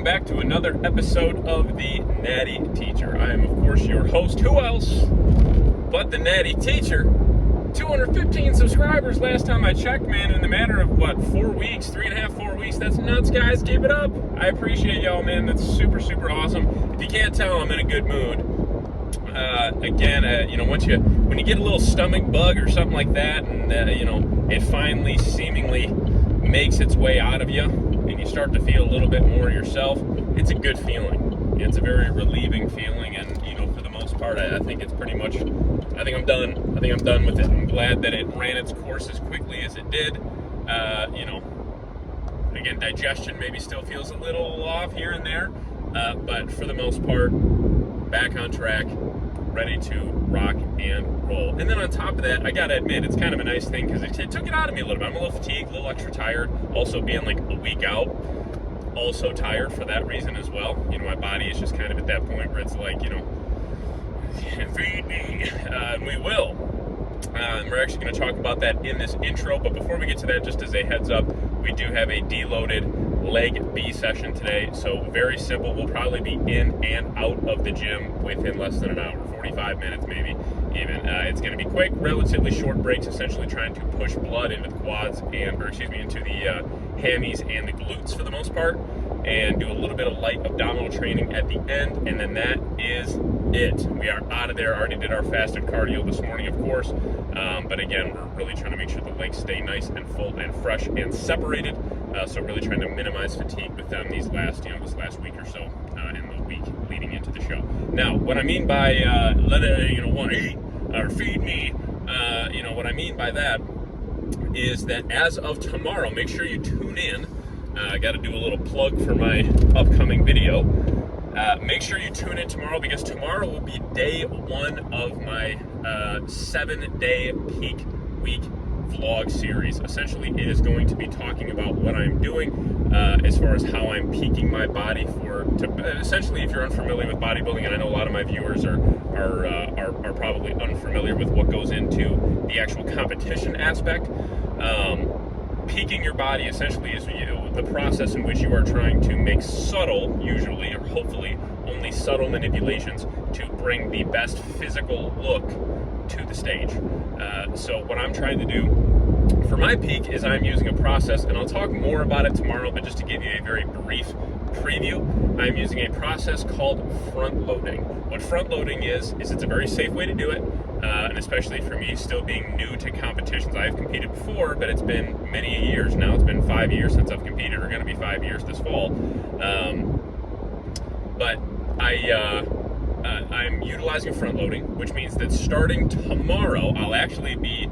back to another episode of The Natty Teacher. I am, of course, your host. Who else but The Natty Teacher? 215 subscribers last time I checked, man, in the matter of, 4 weeks? 4 weeks? That's nuts, guys. Keep it up. I appreciate y'all, man. That's super, super awesome. If you can't tell, I'm in a good mood. When you get a little stomach bug or something like that, and, it finally seemingly makes its way out of you, and you start to feel a little bit more yourself, it's a good feeling. It's a very relieving feeling, and, for the most part, I think it's pretty much, I think I'm done. I think I'm done with it. I'm glad that it ran its course as quickly as it did. Again, digestion maybe still feels a little off here and there, but for the most part, back on track, ready to rock and roll. And then on top of that, I gotta admit, it's kind of a nice thing because it took it out of me a little bit. I'm a little fatigued, a little extra tired. Also being like a week out, also tired for that reason as well. My body is just kind of at that point where it's like, feed me, and we will. And we're actually going to talk about that in this intro, but before we get to that, just as a heads up, we do have a Deloaded Leg B Session today, so very simple. We'll probably be in and out of the gym within less than an hour, 45 minutes maybe even. It's going to be quick, relatively short breaks, essentially trying to push blood into the quads into the hammies and the glutes for the most part, and do a little bit of light abdominal training at the end, and then that is it. We are out of there. Already did our fasted cardio this morning, of course, but again, we're really trying to make sure the legs stay nice and full and fresh and separated, so really trying to minimize fatigue with them this last week or so, and the week leading into the show. Now, what I mean by want to eat or feed me, what I mean by that is that as of tomorrow, make sure you tune in. I got to do a little plug for my upcoming video. Make sure you tune in tomorrow, because tomorrow will be day one of my 7-day peak week vlog series. Essentially, it is going to be talking about what I'm doing as far as how I'm peaking my body essentially, if you're unfamiliar with bodybuilding, and I know a lot of my viewers are probably unfamiliar with what goes into the actual competition aspect. Peaking your body essentially is the process in which you are trying to make subtle, usually or hopefully only subtle manipulations to bring the best physical look to the stage. So what I'm trying to do for my peak is I'm using a process, and I'll talk more about it tomorrow, but just to give you a very brief preview, I'm using a process called front loading. What front loading is it's a very safe way to do it, and especially for me, still being new to competitions. I have competed before, but it's been many years now. It's been 5 years since I've competed, or going to be 5 years this fall. But I'm utilizing front loading, which means that starting tomorrow, I'll actually be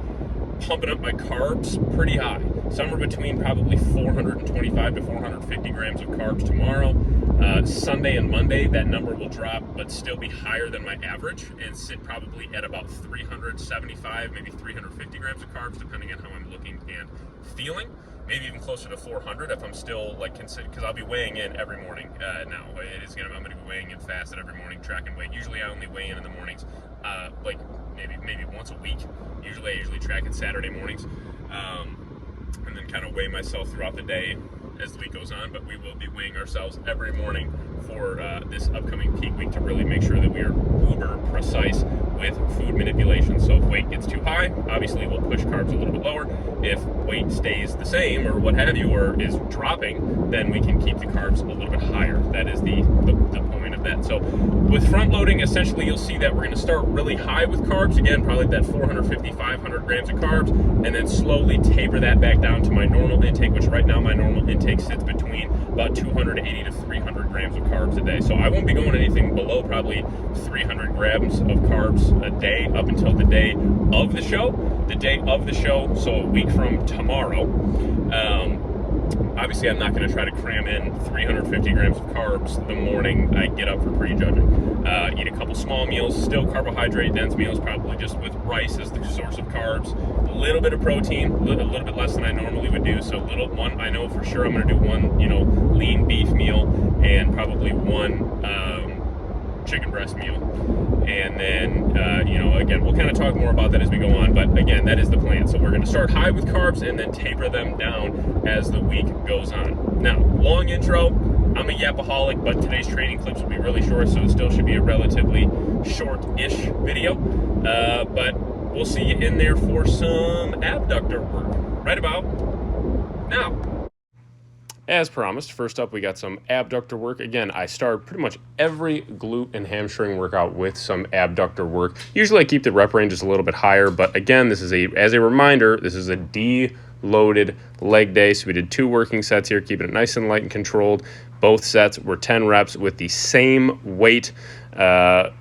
pumping up my carbs pretty high, somewhere between probably 425 to 450 grams of carbs tomorrow. Sunday and Monday, that number will drop, but still be higher than my average, and sit probably at about 375, maybe 350 grams of carbs, depending on how I'm looking and feeling. Maybe even closer to 400 if I'm still because I'll be weighing in every morning now. I'm going to be weighing in fasted every morning, tracking weight. Usually I only weigh in the mornings, maybe once a week. I usually track it Saturday mornings, and then kind of weigh myself throughout the day as the week goes on. But we will be weighing ourselves every morning for this upcoming peak week to really make sure that we are uber precise with food manipulation. So if weight gets too high, obviously we'll push carbs a little bit lower. If weight stays the same or what have you, or is dropping, then we can keep the carbs a little bit higher. That is the point of that. So with front loading, essentially you'll see that we're going to start really high with carbs, again probably that 450, 500 grams of carbs, and then slowly taper that back down to my normal intake, which right now my normal intake sits between about 280 to 300 grams of carbs a day. So I won't be going anything below probably 300 grams of carbs a day up until the day of the show. The day of the show, so a week from tomorrow. Obviously, I'm not going to try to cram in 350 grams of carbs the morning I get up for prejudging. Eat a couple small meals, still carbohydrate-dense meals, probably just with rice as the source of carbs. A little bit of protein, a little bit less than I normally would do. So one, I know for sure I'm going to do one, lean beef meal, and probably one chicken breast meal. And then, again, we'll kind of talk more about that as we go on, but again, that is the plan. So we're going to start high with carbs and then taper them down as the week goes on. Now, long intro, I'm a yapaholic, but today's training clips will be really short, so it still should be a relatively short-ish video. But we'll see you in there for some abductor work right about now. As promised, first up we got some abductor work. Again, I start pretty much every glute and hamstring workout with some abductor work. Usually I keep the rep range just a little bit higher, but again, this is as a reminder, this is a deloaded leg day. So we did 2 working sets here, keeping it nice and light and controlled. Both sets were 10 reps with the same weight.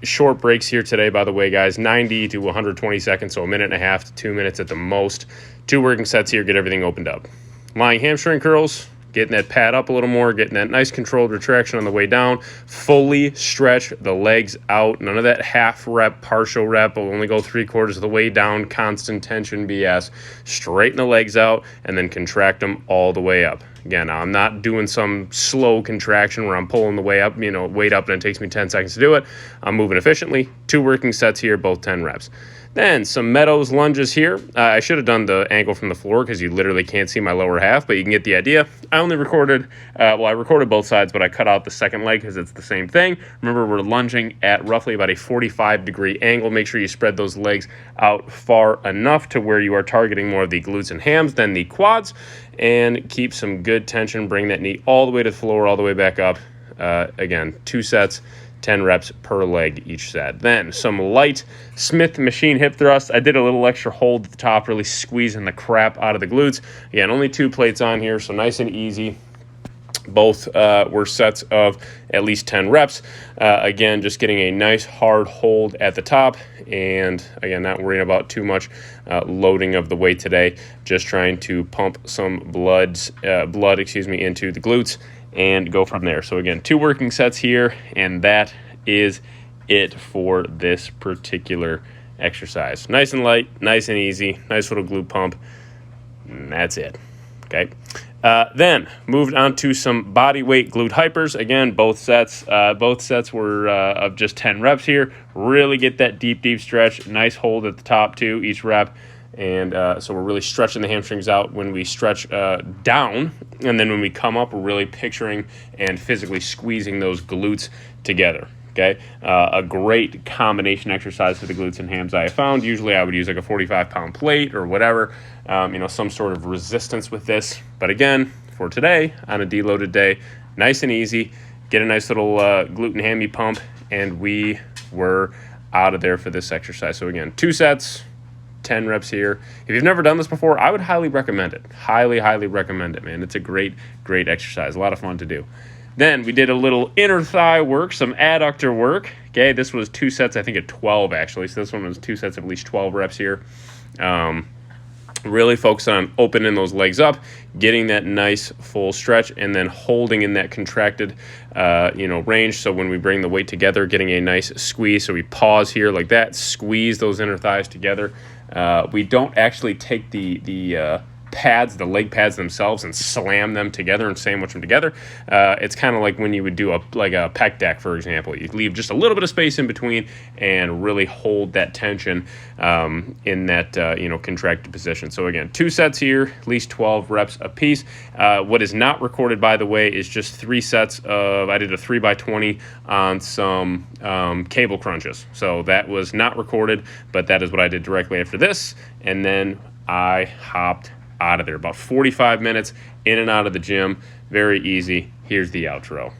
Short breaks here today, by the way, guys, 90 to 120 seconds, so 1.5 to 2 minutes at the most. 2 working sets here, get everything opened up. Lying hamstring curls, getting that pad up a little more, getting that nice controlled retraction on the way down. Fully stretch the legs out. None of that half rep, partial rep. We'll only go 3/4 of the way down, constant tension BS. Straighten the legs out and then contract them all the way up. Again, I'm not doing some slow contraction where I'm pulling the way up, weight up, and it takes me 10 seconds to do it. I'm moving efficiently. 2 working sets here, both 10 reps. Then some Meadows lunges here. I should have done the angle from the floor because you literally can't see my lower half, but you can get the idea. I only recorded, I recorded both sides, but I cut out the second leg because it's the same thing. Remember, we're lunging at roughly about a 45-degree angle. Make sure you spread those legs out far enough to where you are targeting more of the glutes and hams than the quads, and keep some good tension. Bring that knee all the way to the floor, all the way back up. Again, 2 sets. 10 reps per leg each set. Then some light Smith machine hip thrust. I did a little extra hold at the top, really squeezing the crap out of the glutes. Again, only 2 plates on here, so nice and easy. Both were sets of at least 10 reps. Again, just getting a nice hard hold at the top. And again, not worrying about too much loading of the weight today. Just trying to pump some blood into the glutes and go from there. So again, 2 working sets here, and that is it for this particular exercise. Nice and light, nice and easy, nice little glute pump, and that's it. Okay. Then moved on to some body weight glute hypers. Again, both sets were of just 10 reps here. Really get that deep stretch. Nice hold at the top too, each rep. And so we're really stretching the hamstrings out when we stretch down. And then when we come up, we're really picturing and physically squeezing those glutes together. Okay, a great combination exercise for the glutes and hams I have found. Usually I would use like a 45-pound plate or whatever, some sort of resistance with this. But again, for today, on a deloaded day, nice and easy, get a nice little glute and hammy pump, and we were out of there for this exercise. So again, 2 sets, 10 reps here. If you've never done this before, I would highly recommend it. Highly recommend it, man. It's a great exercise. A lot of fun to do. Then we did a little inner thigh work, some adductor work. Okay, this was 2 sets, I think at 12 actually. So this one was 2 sets of at least 12 reps here. Really focus on opening those legs up, getting that nice full stretch, and then holding in that contracted, range. So when we bring the weight together, getting a nice squeeze. So we pause here like that, squeeze those inner thighs together. We don't actually take the pads, the leg pads themselves, and slam them together and sandwich them together. It's kind of like when you would do a pec deck, for example. You leave just a little bit of space in between and really hold that tension in that contracted position. So again, 2 sets here, at least 12 reps a piece. What is not recorded, by the way, is just 3 sets of, I did a 3x20 on some cable crunches. So that was not recorded, but that is what I did directly after this. And then I hopped out of there. About 45 minutes in and out of the gym. Very easy. Here's the outro. All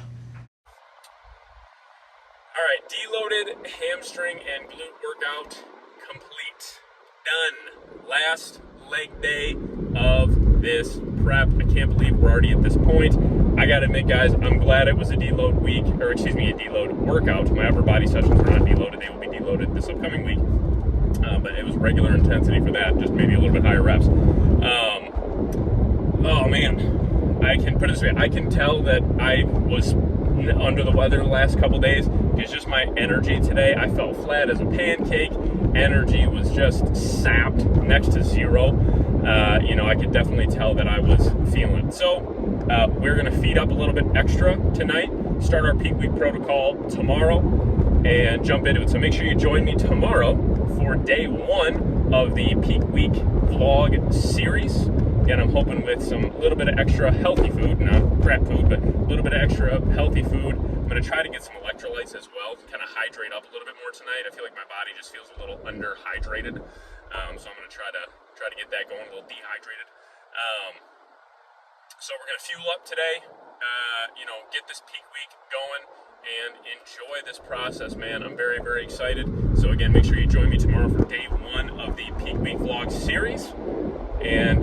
right, deloaded hamstring and glute workout complete. Done. Last leg day of this prep. I can't believe we're already at this point. I gotta admit, guys, I'm glad it was a deload week, or excuse me, a deload workout. My upper body sessions were not deloaded. They will be deloaded this upcoming week. But it was regular intensity for that, just maybe a little bit higher reps. Oh man, I can put it this way, I can tell that I was under the weather the last couple days because just my energy today, I felt flat as a pancake. Energy was just sapped next to zero. I could definitely tell that I was feeling it. So we're gonna feed up a little bit extra tonight, start our peak week protocol tomorrow, and jump into it. So make sure you join me tomorrow for day 1 of the peak week vlog series. Again, I'm hoping with a little bit of extra healthy food, not crap food, but a little bit of extra healthy food. I'm going to try to get some electrolytes as well, kind of hydrate up a little bit more tonight. I feel like my body just feels a little underhydrated, so I'm going to try to get that going, a little dehydrated. So we're going to fuel up today, get this peak week going, and enjoy this process, man. I'm very, very excited. So again, make sure you join me tomorrow for day 1 of the peak week vlog series. And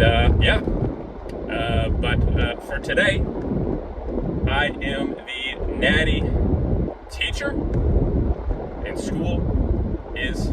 but for today, I am the natty teacher, and school is